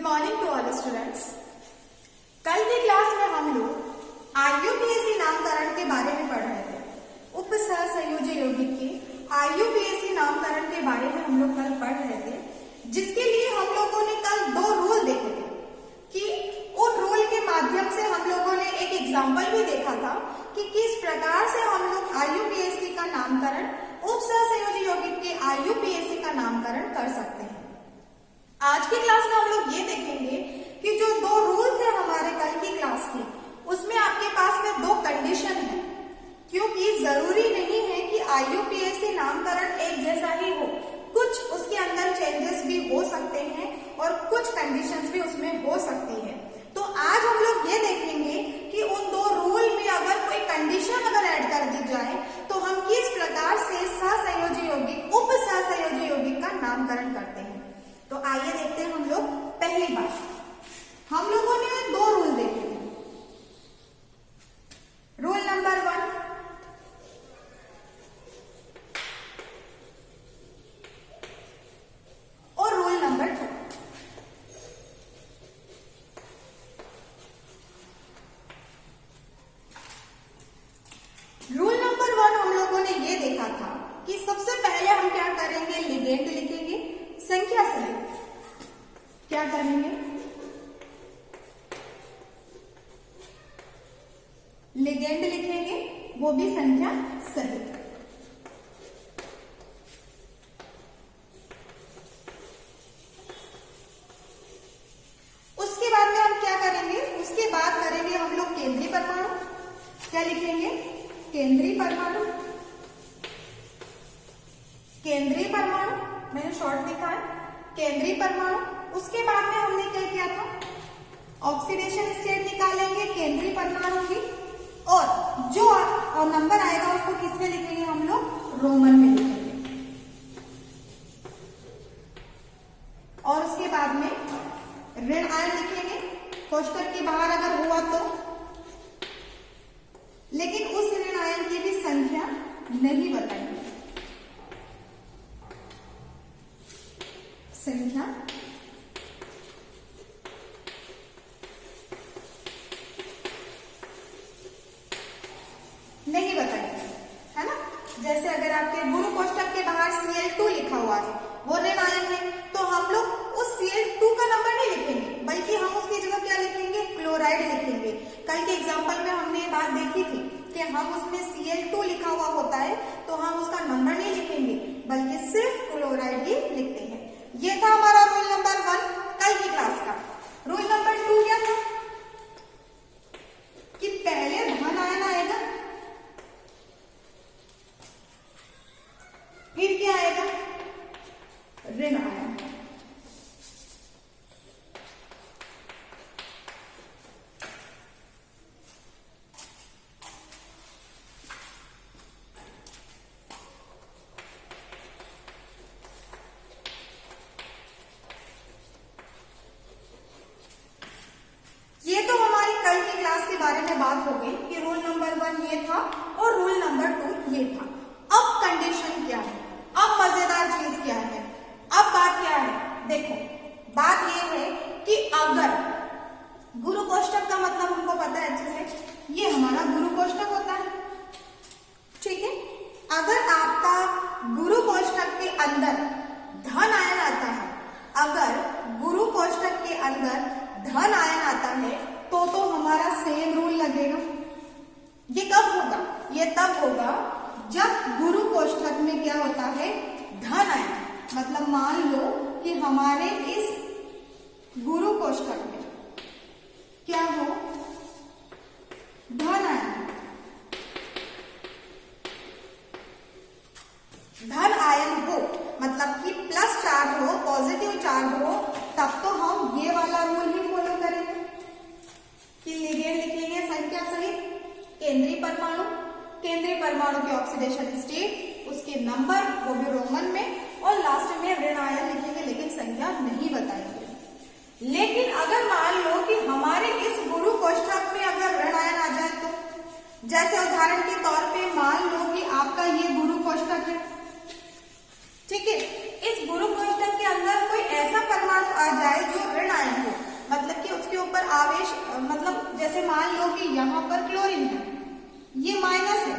Morning to all students. कल की class में हम लोग आईयूपीएसी नामकरण के बारे में पढ़ रहे थे। उप सहसंयोजी यौगिक के आईयूपीएसी नामकरण के बारे में हम लोग कल पढ़ रहे थे, जिसके लिए हम लोगों ने कल 2 रूल देखे थे कि उन रूल के माध्यम से हम लोगों ने एक एग्जाम्पल भी देखा था कि किस प्रकार से हम लोग आईयूपीएसी का नामकरण उप सहसंयोजी यौगिक के आईयूपीएसी का नामकरण कर सकते हैं। आज की क्लास में हम लोग ये देखेंगे कि जो 2 रूल थे हमारे कल की क्लास की, उसमें आपके पास में 2 कंडीशन है, क्योंकि जरूरी नहीं है कि आईयूपीएसी नामकरण एक जैसा ही हो, कुछ उसके अंदर चेंजेस भी हो सकते हैं और कुछ कंडीशंस भी उसमें हो सकती है। तो आज हम लोग ये देखेंगे कि उन 2 रूल में अगर कोई कंडीशन अगर ऐड कर दी जाए तो हम किस प्रकार से सहसंयोजी यौगिक उप सहसंयोजी यौगिक का नामकरण करते हैं। तो आइए देखते हैं हम लोग। पहली बात, हम लोगों ने 2 रूल देखे थे। रूल नंबर 1, और रूल नंबर 2। रूल नंबर 1 हम लोगों ने ये देखा था कि सबसे पहले हम क्या करेंगे, लिगेंड लिखेंगे संख्या सहित। क्या करेंगे, लिगेंड लिखेंगे, वो भी संख्या सहित। उसके बाद में हम क्या करेंगे, उसके बाद करेंगे हम लोग केंद्रीय परमाणु। क्या लिखेंगे, केंद्रीय परमाणु। केंद्रीय परमाणु मैंने शॉर्ट लिखा है, केंद्रीय परमाणु। उसके बाद में हमने क्या किया था, ऑक्सीडेशन स्टेट निकालेंगे केंद्रीय परमाणु की, और जो नंबर आएगा उसको किस में लिखेंगे हम लोग, रोमन में लिखेंगे। और उसके बाद में ऋण आयन लिखेंगे, कोष्ठक के बाहर अगर हुआ तो, लेकिन उस ऋण आयन की भी संख्या नहीं बताएंगे। संख्या नहीं बताएंगे, है ना। जैसे अगर आपके गुरु कोष्ठक के बाहर Cl2 लिखा हुआ है, वो ऋण आयन है, तो हम लोग उस Cl2 का नंबर नहीं लिखेंगे, बल्कि हम उसकी जगह क्या लिखेंगे, क्लोराइड लिखेंगे। कल के एग्जाम्पल में हमने ये बात देखी थी कि हम उसमें Cl2 लिखा हुआ होता है तो हम उसका नंबर नहीं लिखेंगे, बल्कि सिर्फ क्लोराइड ही लिखते हैं। ये था हमारा रूल नंबर 1 कल की क्लास का। रूल नंबर 2 क्या था कि पहले धन आयन आएगा, फिर क्या आएगा, ऋण आयन। ये तो हमारी कल की क्लास के बारे में बात हो गई कि रूल नंबर 1 ये था और रूल नंबर 2 ये था। अब कंडीशन क्या है, अब मजेदार चीज क्या है, अब बात क्या है, देखो बात ये है कि अगर गुरु कोष्ठक का मतलब हमको पता है अच्छे से, ये हमारा गुरु कोष्ठक होता है, ठीक है। अगर आपका गुरु कोष्ठक के अंदर धन आयन आता है, अगर गुरु कोष्ठक के अंदर धन आयन आता है तो हमारा सेम रूल लगेगा। ये कब होगा, ये तब होगा जब गुरु कोष्ठक में क्या होता है, धन आयन। मतलब मान लो कि हमारे इस गुरु कोष्ठक में क्या हो, धन आयन। धन आयन हो मतलब कि प्लस चार्ज हो, पॉजिटिव चार्ज हो, तब तो हम ये वाला रूल ही फॉलो करेंगे कि लिगेंड लिखेंगे संख्या सहित, केंद्रीय परमाणु, केंद्रीय परमाणु के ऑक्सीडेशन स्टेट, उसके नंबर वो भी रोमन में, और लास्ट में ऋण आयन लिखेंगे, लेकिन संख्या नहीं बताएंगे। लेकिन अगर मान लो कि हमारे इस गुरु कोष्ठक में अगर ऋण आयन आ जाए तो, जैसे उदाहरण के तौर पे मान लो कि आपका ये गुरु कोष्ठक है, ठीक है, इस गुरु कोष्ठक के अंदर कोई ऐसा परमाणु आ जाए जो ऋण आयन हो, आवेश मतलब जैसे मान लो कि यहाँ पर क्लोरीन है, ये माइनस है,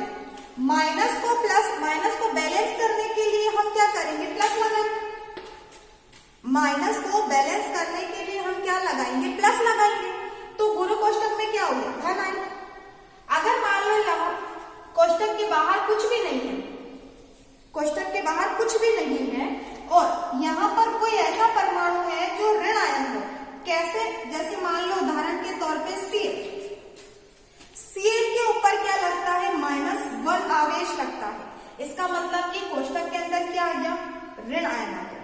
माइनस को बैलेंस करने के लिए हम क्या करेंगे, प्लस लगाएंगे। माइनस को बैलेंस करने के लिए हम क्या लगाएंगे, प्लस लगाएंगे। तो गुरु कोष्टक में क्या हो गया, धन आयन। अगर मान लो यहाँ कोष्टक के बाहर कुछ भी नहीं है, कोष्टक के बाहर कुछ भी नहीं है और यहाँ पर कोई ऐसा परमाणु है जो ऋण आयन हो, कैसे, जैसे मान लो उदाहरण के तौर पे Cl, Cl के ऊपर क्या लगता है, -1 आवेश लगता है। इसका मतलब कि कोष्टक के अंदर क्या आ गया, ऋण आयन आ गया।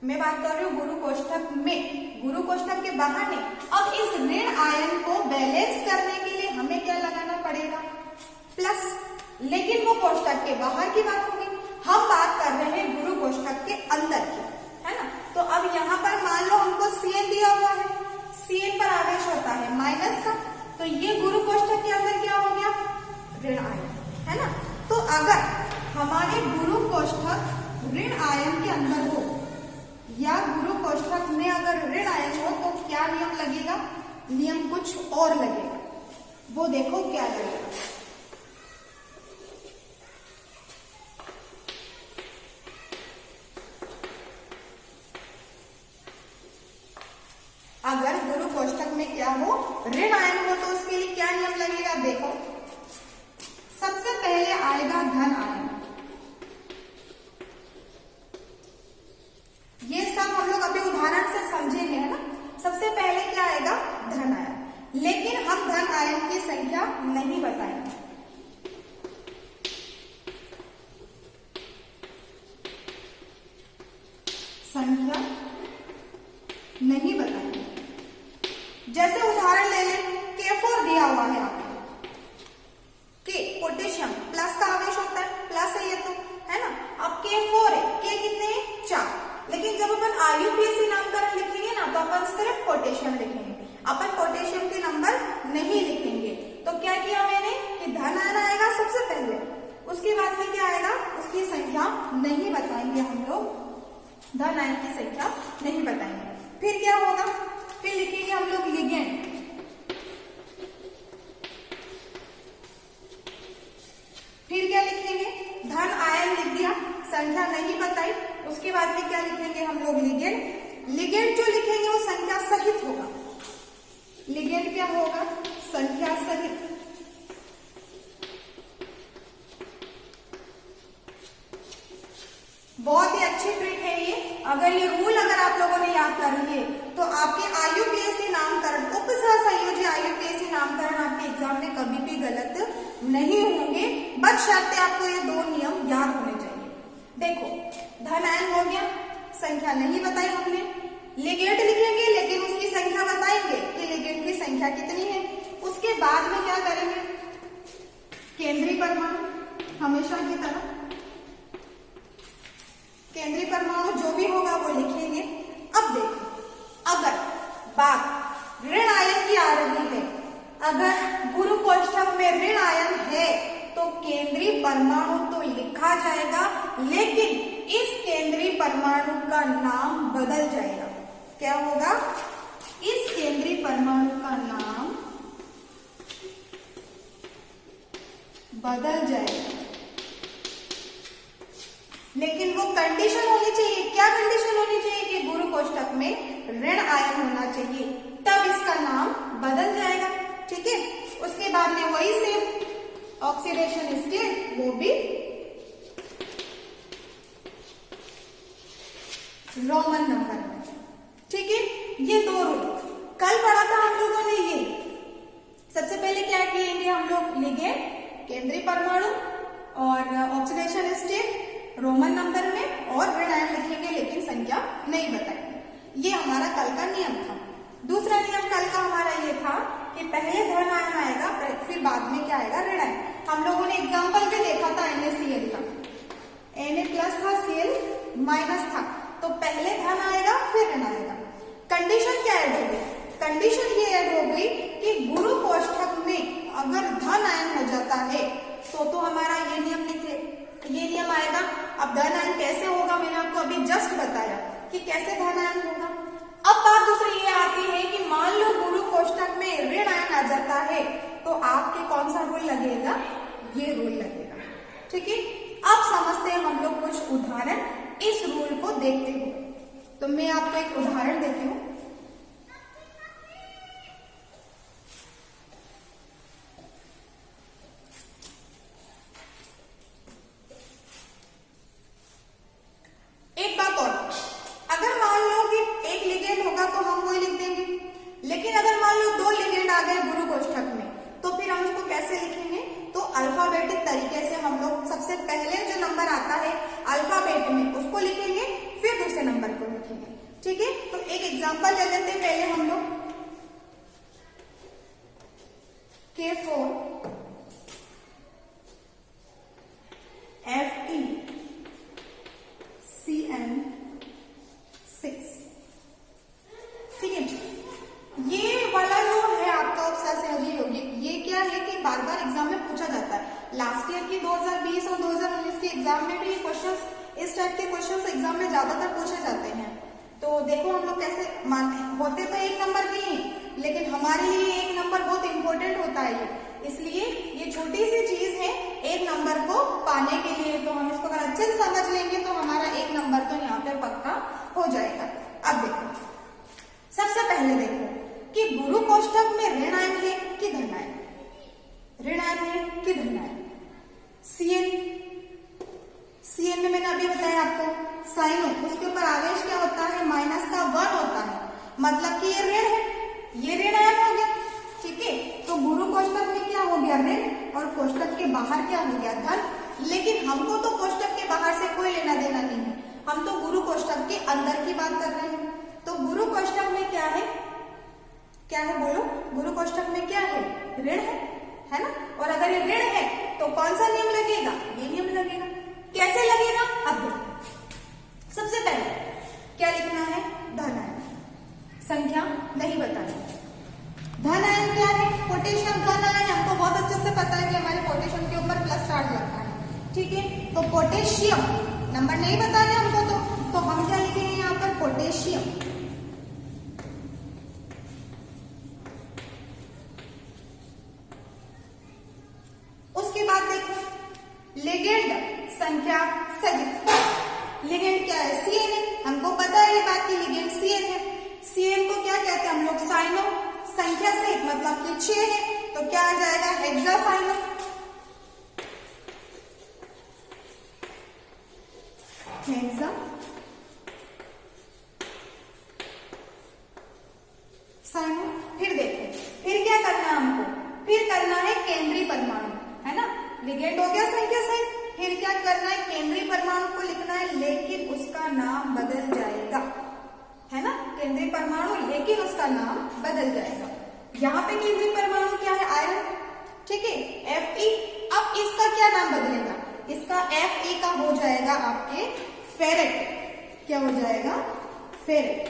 मैं बात कर रही हूँ गुरु कोष्टक में, गुरु कोष्टक के बाहर नहीं। अब इस ऋण आयन को बैलेंस करने के लिए हमें क्या लगाना पड़ेगा, प्लस। लेकिन वो कोष्टक के बाहर की बात होगी, हम बात कर रहे हैं गुरु कोष्टक के अंदर की, है ना। तो अब यहाँ पर मान लो हमको Cn दिया हुआ है, Cn पर आवेश होता है माइनस का, तो ये गुरु कोष्टक के अंदर क्या हो गया, ऋण आयन, है ना। तो अगर हमारे गुरु कोष्टक ऋण आयन के अंदर हो या गुरु कोष्टक में अगर ऋण आयन हो तो क्या नियम लगेगा, नियम कुछ और लगेगा, वो देखो क्या लगेगा। अगर गुरु कोष्टक में क्या हो, ऋण आयन हो, तो उसके लिए क्या नियम लगेगा, देखो। सबसे पहले आएगा धन आयन, ये सब हम लोग अभी उदाहरण से समझेंगे, है ना। सबसे पहले क्या आएगा, धन आयन, लेकिन हम धन आयन की संख्या नहीं बताएंगे। संख्या नहीं बताएंगे। जैसे उदाहरण ले लें, K4 दिया हुआ है आपको, के पोटेशियम प्लस का आवेश होता है, प्लस है ये तो, है ना। अब K4 है, K कितने हैं, 4, लेकिन जब अपन IUPAC नामकरण लिखेंगे ना तो अपन सिर्फ पोटेशियम लिखेंगे, अपन पोटेशियम के नंबर नहीं लिखेंगे। तो क्या किया मैंने कि धन आयन आएगा सबसे पहले, उसके बाद में क्या आएगा, उसकी संख्या नहीं बताएंगे हम लोग, धन आयन की संख्या नहीं बताएंगे। फिर क्या होगा, फिर लिखेंगे हम लोग लिगेंड, फिर क्या लिखेंगे, धन आयन लिख दिया, संख्या नहीं बताई। उसके बाद में क्या लिखेंगे हम लोग, लिगेंड। लिगेंड जो लिखेंगे वो संख्या सहित होगा, लिगेंड क्या होगा, संख्या सहित। बहुत ही अच्छी ट्रिक है ये। अगर ये रूल अगर आप लोगों ने याद कर लिए तो आपके IUPAC नामकरण, उपसहसंयोजी IUPAC नामकरण आपके एग्जाम में कभी भी गलत नहीं होंगे, बशर्ते आपको ये 2 नियम याद होने चाहिए। देखो, धन आयन हो गया, संख्या नहीं बताई हमने। लिगेंड लिखेंगे लेकिन उसकी संख्या बताएंगे कि लिगेंड की संख्या कितनी है। उसके बाद में क्या करेंगे, केंद्रीय परमाणु, हमेशा की तरह केंद्रीय परमाणु जो भी होगा वो लिखेंगे। अब देखो, अगर बात ऋण आयन की आ रही है, अगर गुरु कोष्ठक में ऋण आयन है तो केंद्रीय परमाणु तो लिखा जाएगा, लेकिन इस केंद्रीय परमाणु का नाम बदल जाएगा। क्या होगा, इस केंद्रीय परमाणु का नाम बदल जाएगा, लेकिन वो कंडीशन होनी चाहिए। क्या कंडीशन होनी चाहिए कि गुरु कोष्ठक में ऋण आयन होना चाहिए, तब इसका नाम बदल जाएगा। ठीक है, उसके बाद में वही सेम ऑक्सीडेशन स्टेट, वो भी रोमन नंबर में। ठीक है, ये 2 रूल कल पढ़ा था हम लोगों ने। ये सबसे पहले क्या किएंगे हम लोग, लिगेंड केंद्रीय परमाणु और ऑक्सीडेशन स्टेट रोमन नंबर में और ऋण आयन लिखेंगे, लेकिन संख्या नहीं बताएंगे। ये हमारा कल का नियम था। दूसरा नियम कल का हमारा ये था कि पहले धन आयन आएगा, फिर बाद में क्या आएगा, ऋण आयन। हम लोगों ने एग्जाम्पल भी देखा था NaCl का, Na+ था, Cl- था, तो पहले धन आएगा फिर ऋण आएगा। कंडीशन क्या ऐड हो गई, कंडीशन ये ऐड हो गई कि गुरु कोष्ठक में अगर धन आयन हो जाता है तो हमारा ये नियम लिखे, ये नियम आएगा। अब धन आयन कैसे होगा, मैंने आपको अभी जस्ट बताया कि कैसे धन आयन होगा। अब बात दूसरी ये आती है कि मान लो गुरु कोष्ठक में ऋण आयन आ जाता है तो आपके कौन सा रूल लगेगा, ये रूल लगेगा। ठीक है, अब समझते हैं हम लोग कुछ उदाहरण इस रूल को देखते हुए। तो मैं आपको एक उदाहरण देती हूं। एक बात और, अगर मान लो कि एक लिगेंड होगा तो हम वही लिख देंगे, लेकिन अगर मान लो दो लिगेंड आ गए गुरु कोष्ठक में तो फिर हम उसको कैसे लिखेंगे, तो अल्फाबेटिक तरीके से हम लोग सबसे पहले जो नंबर आता है अल्फाबेट में उसको लिखेंगे, फिर दूसरे नंबर को लिखेंगे। ठीक है, तो एक एग्जांपल ले लेते हैं पहले हम लोग। K4 FE CN 6। ठीक है, ये वाला जो है आपका उपसर्ग सहयोगी यौगिक, ये क्या है कि बार बार एग्जाम में पूछा जाता है। लास्ट ईयर की 2020 और 2019 के एग्जाम में भी क्वेश्चंस, इस टाइप के क्वेश्चंस एग्जाम में ज्यादातर पूछे जाते हैं। तो देखो हम लोग कैसे मानते हैं, होते तो एक नंबर के ही, लेकिन हमारे लिए एक नंबर बहुत इंपॉर्टेंट होता है, इसलिए ये छोटी सी चीज है एक नंबर को पाने के लिए। तो हम इसको अगर अच्छे से समझ लेंगे तो हमारा एक नंबर तो यहाँ पे पक्का हो जाएगा। अब देखो, सबसे पहले देखो कि गुरु कोष्ठक में ऋण आयन है कि धन आयन, ऋण आयन है कि धन आयन। सीएन में मैंने अभी बताया आपको, साइनो उसके ऊपर आवेश क्या होता है, माइनस का 1 होता है, मतलब कि ये ऋण है, ये ऋण आयन हो गया। ठीक है, तो गुरु कोष्ठक में क्या हो गया, ऋण, और कोष्ठक के बाहर क्या हो गया, धन। लेकिन हमको तो कोष्ठक के बाहर से कोई लेना देना नहीं है, हम तो गुरु कोष्ठक के अंदर की बात कर रहे हैं। तो गुरु कोष्ठक में क्या है, क्या है बोलो, गुरु कोष्ठक में क्या है, ऋण है ना। और अगर ये ऋण है तो कौन सा नियम लगेगा, ये नियम लगेगा। कैसे लगेगा, अब देखो। सबसे पहले क्या लिखना है, धन आयन, संख्या नहीं बतानी। धन आयन क्या है, पोटेशियम धन आयन, हमको बहुत अच्छे से पता है कि हमारे पोटेशियम के ऊपर प्लस चार्ज लगता है। ठीक है, तो पोटेशियम नंबर नहीं बताने हमको, तो हम क्या लिखेंगे यहाँ पर, पोटेशियम। उसके बाद देखो लिगेंड संख्या सहित, लिगेंड क्या है, सीएन है, हमको पता है ये बात की लिगेंड सीएन है। सीएन को क्या कहते हैं हम लोग, साइनो, संख्या सहित मतलब कि 6 है, तो क्या आ जाएगा, हेक्सासाइनो। Hexa cyano. फिर देखो, फिर क्या करना है हमको, फिर करना है केंद्रीय परमाणु, है ना। लिगेंड हो गया संख्या सहित, फिर क्या करना है, केंद्रीय परमाणु को लिखना है, लेकिन उसका नाम बदल जाएगा, है ना। केंद्रीय परमाणु लेकिन उसका नाम बदल जाएगा। यहाँ पे केंद्रीय परमाणु क्या है, आयरन। ठीक है, Fe। अब इसका क्या नाम बदलेगा, इसका Fe का हो जाएगा आपके फेरेट। क्या हो जाएगा, फेरेट।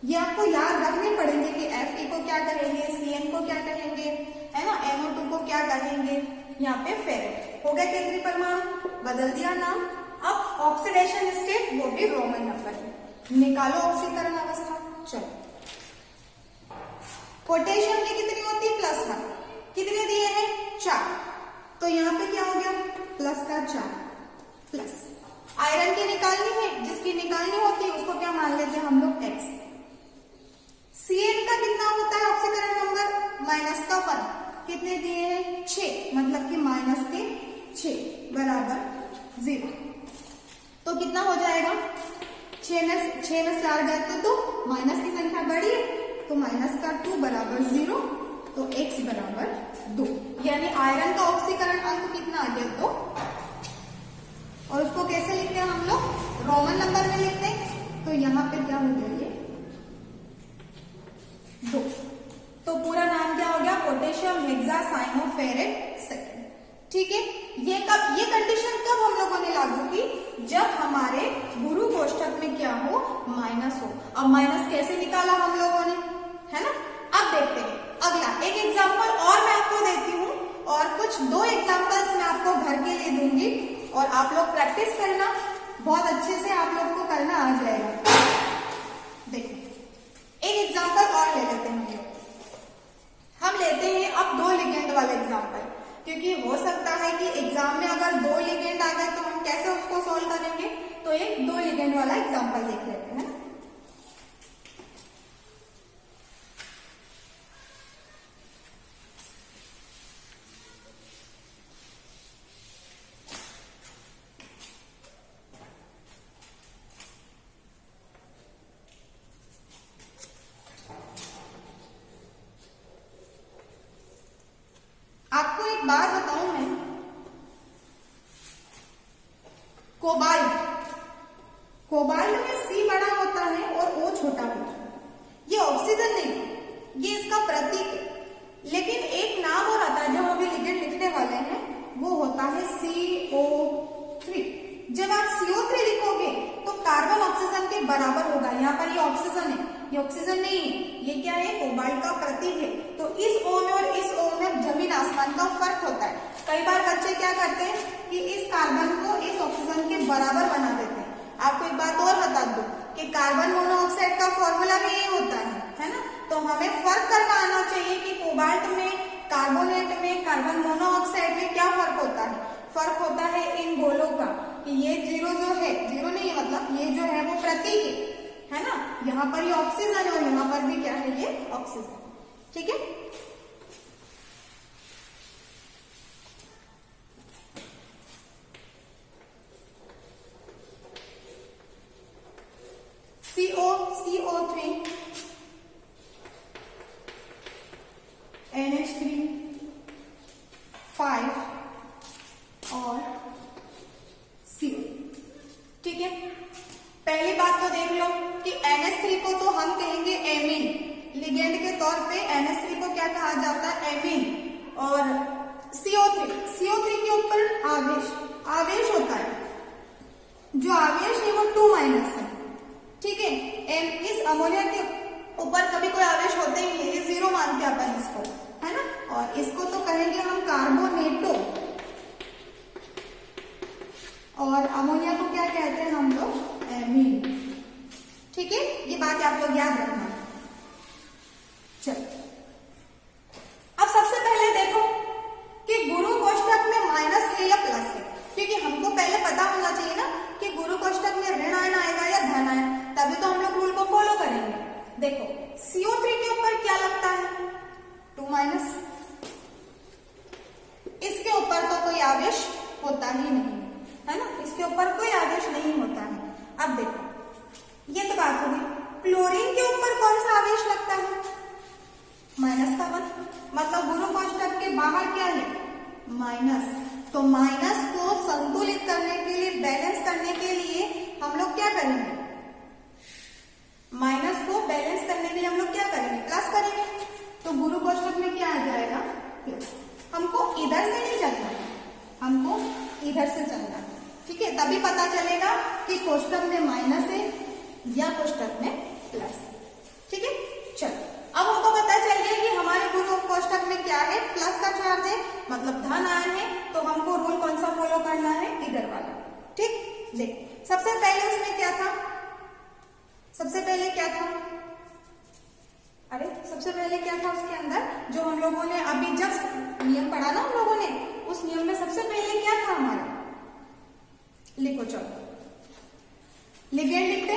ये आपको याद रखने पड़ेंगे कि Fe को क्या कहेंगे, Cn को क्या कहेंगे, है ना, NO2 को क्या कहेंगे। यहाँ पे फेरेट हो गया केंद्रीय परमाणु, बदल दिया नाम। अब ऑक्सीडेशन स्टेट, वो भी रोमन नंबर है, निकालो ऑक्सीकरण अवस्था। चलो, पोटेशियम की कितनी होती है, +1, कितने दिए हैं, 4, तो यहाँ पे क्या हो गया, प्लस का 4 प्लस। आयरन की निकालनी है, जिसकी निकालनी होती है उसको क्या मान लेते हैं हम लोग, X। Cn का कितना होता है ऑक्सीकरण नंबर, -1, कितने दिए हैं, 6, मतलब कि -6 बराबर 0। तो कितना हो जाएगा, 6 में 4 गए तो 2, माइनस की संख्या बड़ी है तो -2 बराबर 0, तो X बराबर 2। यानी आयरन का ऑक्सीकरण अंक कितना आ गया, 2। और उसको कैसे लिखते हैं हम लोग, रोमन नंबर में लिखते हैं। तो यहाँ पे क्या हो गया, ये 2। तो पूरा नाम क्या हो गया, पोटेशियम हेक्सासाइनोफेरेट सेकेंड। ठीक है, ये कंडीशन कब हम लोगों ने लागू की, जब हमारे गुरु कोष्ठक में क्या हो, माइनस हो। अब माइनस कैसे निकाला हम लोगों ने, है ना। अब देखते हैं अगला एक एग्जाम्पल और मैं आपको देती हूँ, और कुछ 2 एग्जाम्पल्स मैं आपको घर के लिए दूंगी, और आप लोग प्रैक्टिस करना, बहुत अच्छे से आप लोग को करना आ जाएगा। देखिए एक एग्जाम्पल और ले लेते हैं हम लोग। वाला एग्जाम्पल, क्योंकि हो सकता है कि एग्जाम में अगर 2 लिगेंड आ गए तो हम कैसे उसको सॉल्व करेंगे। तो एक 2 लिगेंड वाला एग्जाम्पल देख लेते हैं। आपको एक बात बताऊं मैं, कोबाल्ट में C बड़ा होता है और O छोटा होता है। ये ऑक्सीजन नहीं, ये इसका प्रतीक है। लेकिन एक नाम और आता है जो अभी लिगेंड लिखने वाले हैं, वो होता है CO3। जब आप CO3 लिखोगे तो कार्बन ऑक्सीजन के बराबर होगा। यहाँ पर ये ऑक्सीजन है, ये ऑक्सीजन नहीं है, ये क्या है, कोबाल्ट का प्रतीक है। तो इस O में और इस O में जमीन आसमान का फर्क होता है। कई बार बच्चे क्या करते हैं कि इस कार्बन को इस ऑक्सीजन के बराबर बना देते हैं। आपको एक बात और बता दूं कि कार्बन मोनोऑक्साइड का फॉर्मूला भी यही होता है ना। तो हमें फर्क करना आना चाहिए कि कोबाल्ट में, कार्बोनेट में, कार्बन मोनोऑक्साइड में क्या फर्क होता है। फर्क होता है इन गोलों का, कि ये जीरो जो है, जीरो नहीं है मतलब ये जो है वो प्रतीक है ना। यहाँ पर ये ऑक्सीजन है और यहाँ पर भी क्या है, ये ऑक्सीजन। ठीक है, CO3, NH3, 5 और CO। ठीक है, पहली बात तो देख लो कि NH3 को तो हम कहेंगे एमीन। लिगेंड के तौर पे NH3 को क्या कहा जाता है, एमीन। और CO3 के ऊपर आवेश होता है। जो आवेश है वो 2- है। ठीक है, इस अमोनिया के ऊपर कभी कोई आवेश होते ही नहीं, ये 0 मानते हैं अपन इसको, है ना। और इसको तो कहेंगे हम कार्बोनेटो, और अमोनिया को क्या कहते हैं हम लोग, एमीन। ठीक है, ये बात आप लोग याद रखना। चलो, अब सबसे पहले देखो कि गुरु कोष्टक में माइनस है या प्लस है, क्योंकि हमको पहले पता होना चाहिए ना कि गुरु कोष्टक में ऋण आयन आएगा या धन आयन, तभी तो हम लोग रूल को फॉलो करेंगे। देखो CO3 के ऊपर क्या लगता है, 2-। इसके ऊपर तो कोई आवेश होता ही नहीं है ना, इसके ऊपर कोई आवेश नहीं होता है। अब देखो, ये तो बात होगी। क्लोरीन के ऊपर कौन सा आवेश लगता है, -1। मतलब गुरु कोष्टक के बाहर क्या है, माइनस। तो माइनस को संतुलित करने के लिए, बैलेंस करने के लिए हम लोग क्या करेंगे, माइनस को बैलेंस करने के लिए हम लोग क्या करेंगे, प्लस करेंगे। तो गुरु कोष्टक में क्या आ जाएगा, प्लस। हमको इधर से नहीं चलना, हमको इधर से चलना है। ठीक है, तभी पता चलेगा कि कोष्टक में माइनस है या कोष्टक में प्लस है। ठीक है, चलो अब हमको पता चल गया कि हमारे गुरु कोष्टक में क्या है, प्लस का चार्ज है, मतलब धन आयन है। तो हमको रूल कौन सा फॉलो करना है, इधर वाला। ठीक, देख सबसे पहले उसमें क्या था, सबसे पहले क्या था, अरे सबसे पहले क्या था उसके अंदर, जो हम लोगों ने अभी जब नियम पढ़ा ना हम लोगों ने, उस नियम में सबसे पहले क्या था हमारा, लिखो। चलो लिगेंड लिखते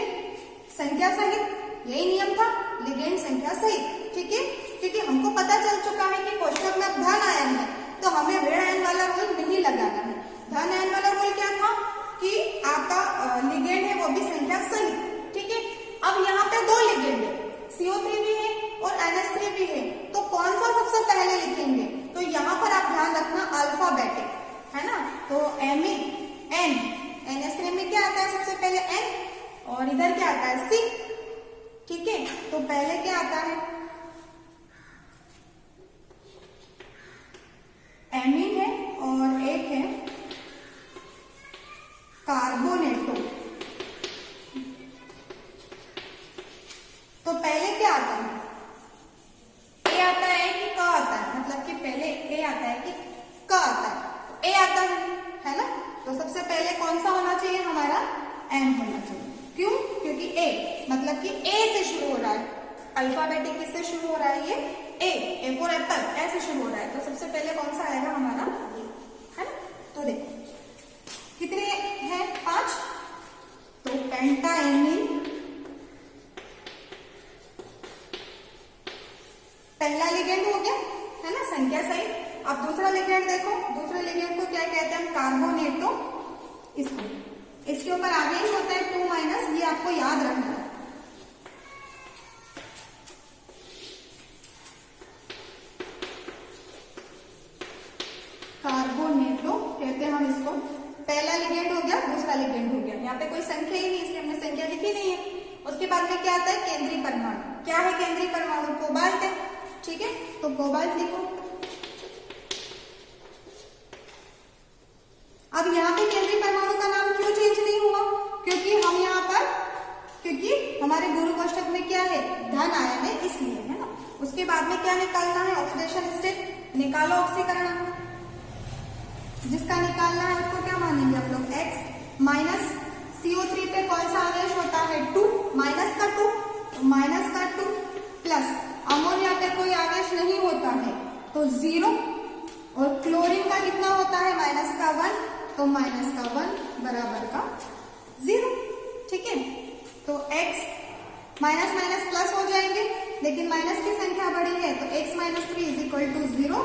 संख्या सहित, यही नियम था, लिगेंड संख्या सहित। ठीक है, क्योंकि हमको पता चल चुका है कि कोष्टक में धन आयन है, तो हमें ऋण आयन वाला रूल नहीं लगाना है। धन आयन वाला रूल क्या था कि आपका लिगेंड है वो भी संख्या सहित। ठीक है, अब यहाँ पे 2 लिगेंड है, CO3 भी है और NH3 भी है, तो कौन सा सबसे पहले लिखेंगे। तो यहाँ पर आप ध्यान रखना अल्फाबेटिक है ना। तो एमीन, N, NH3 में क्या आता है सबसे पहले, N, और इधर क्या आता है, C। ठीक है, तो पहले क्या आता है, एमीन है और एक है कार्बोनेटो। तो पहले क्या आता है, ए आता है कि क आता है, मतलब कि पहले ए आता है कि क आता है, ए आता है ना। तो सबसे पहले कौन सा होना चाहिए हमारा, एम होना चाहिए। क्यों, क्योंकि ए मतलब कि ए से शुरू हो रहा है, अल्फाबेटिक किससे शुरू हो रहा है, ये ए फॉर एप्पल ऐसे शुरू हो रहा है, तो सबसे पहले कौन सा आएगा हमारा, है ना। तो देखो कितने हैं, 5, तो पेंटाएमीन पहला लिगेंड हो गया, है ना, संख्या सही। अब दूसरा लिगेंड देखो, दूसरे लिगेंड को क्या कहते हैं, कार्बोनेटो। इसके ऊपर आवेश होता है 2-, ये आपको याद रखना है। कार्बोनेटो कहते हैं हम इसको। पहला लिगेंड हो गया, दूसरा लिगेंड हो गया, यहाँ पे कोई संख्या ही नहीं इसलिए हमने संख्या लिखी नहीं है। उसके बाद में क्या आता है, केंद्रीय परमाणु। क्या है केंद्रीय परमाणु, कोबाल्ट है, ठीक है, तो कोबाल्ट लिखो। अब यहाँ पे केंद्रीय परमाणु का नाम क्यों चेंज नहीं हुआ, क्योंकि हम यहाँ पर, क्योंकि हमारे गुरु कोष्ठक में क्या है, धन आयन है, इसलिए, है ना। उसके बाद में क्या निकालना है, ऑक्सीडेशन स्टेट निकालो, ऑक्सीकरण जिसका निकालना है उसको क्या मानेंगे हम लोग, X माइनस CO3 पे कौन सा आवेश होता है, 2, माइनस का 2 प्लस अमोनिया पे कोई आवेश नहीं होता है तो 0, और क्लोरीन का कितना होता है, -1, तो -1 बराबर का 0, ठीक है। तो x माइनस प्लस हो जाएंगे, लेकिन माइनस की संख्या बड़ी है तो x - 3 = 0,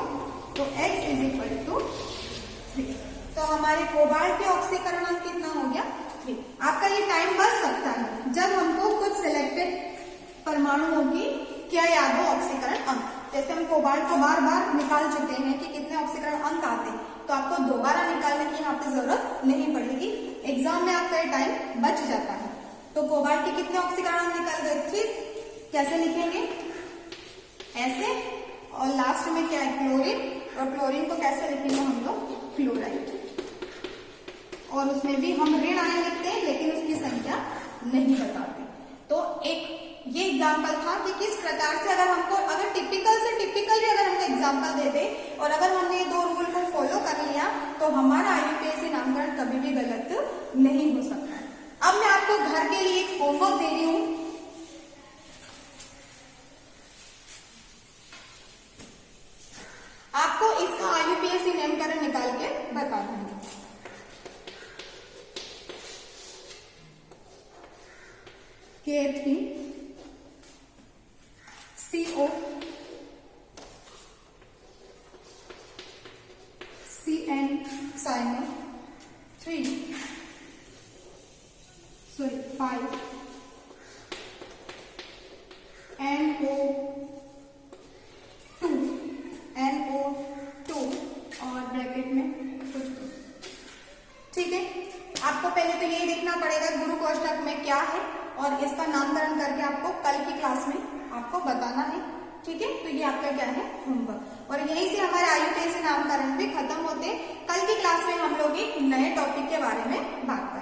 तो x = 3। तो हमारे कोबाल्ट के ऑक्सीकरण अंक कितना हो गया, 3। आपका ये टाइम बच सकता है जब हमको कुछ सिलेक्टेड परमाणुओं की क्या याद हो, ऑक्सीकरण अंक। जैसे हम कोबाल्ट को बार बार निकाल चुके हैं कि कितने ऑक्सीकरण अंक आते हैं, तो आपको दोबारा निकालने की यहाँ पे जरूरत नहीं पड़ेगी, एग्जाम में आपका ये टाइम बच जाता है। तो कोबाल्ट के कितने ऑक्सीकरण अंक निकल गए, 3। कैसे लिखेंगे, ऐसे, और लास्ट में क्या है, क्लोरीन, और क्लोरीन को कैसे लिखेंगे हम लोग, क्लोराइड, और उसमें भी हम ऋण आयन लिखते हैं लेकिन उसकी संख्या नहीं बताते। तो एक ये एग्जाम्पल था कि किस प्रकार से अगर टिपिकल से टिपिकल भी अगर हमको एग्जाम्पल दे दे और अगर हमने ये 2 रूल को फॉलो कर लिया तो हमारा IUPAC नामकरण कभी भी गलत नहीं हो सकता। अब मैं आपको घर के लिए एक होमवर्क दे रही हूं। आपको इसका IUPAC नामकरण निकाल के बता दूंगी। K3 CO CN cyano 3 5 NO2 और ब्रैकेट में कुछ, ठीक है। आपको पहले तो ये देखना पड़ेगा गुरु कोष्ठक में क्या है और इसका नामकरण करके आपको कल की क्लास में आपको बताना है, ठीक है। तो ये आपका क्या है, होमवर्क। और यहीं से हमारे IUPAC नामकरण भी खत्म होते। कल की क्लास में हम लोग एक नए टॉपिक के बारे में बात करेंगे।